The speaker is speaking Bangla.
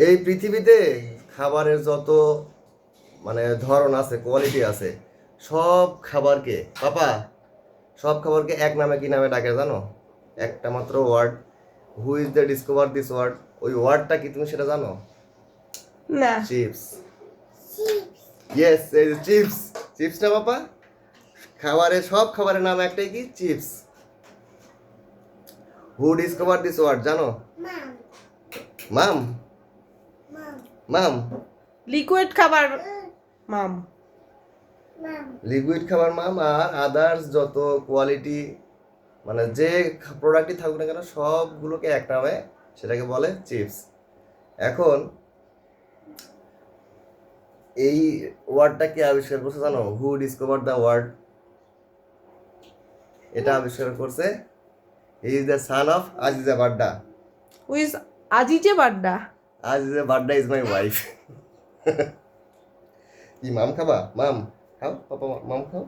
এই পৃথিবীতে খাবারের যত মানে ধরন আছে, কোয়ালিটি আছে, সব খাবারকে পাপা সব খাবারকে এক নামে কি নামে ডাকে জানো? একটা মাত্র word. Who is the discover this word? ওই ওয়ার্ডটা কি তুমি সেটা জানো? না। চিপস। ইয়েস, এই যে চিপস। চিপস না পাপা? খাবারের সব খাবারের নাম একটাই, কি? Chips. Who discover this word জানো? মাম। মাম। লিকুইড খাবার মাম। লিকুইড খাবার মাম, আর আদার্স যত কোয়ালিটি মানে যে প্রোডাক্টই থাকুক না কেন সবগুলোকে এক নামে সেটাকে বলে চিপস। এখন এই ওয়ার্ডটা কে আবিষ্কার করছে জানো? Who discover the word? এটা আবিষ্কার করছে, he is the son of Aziza Badda. With Aziza Badda. Aziza Badda is my wife. কি মাম খাবা? মাম খাও, পাপা মাম খাও।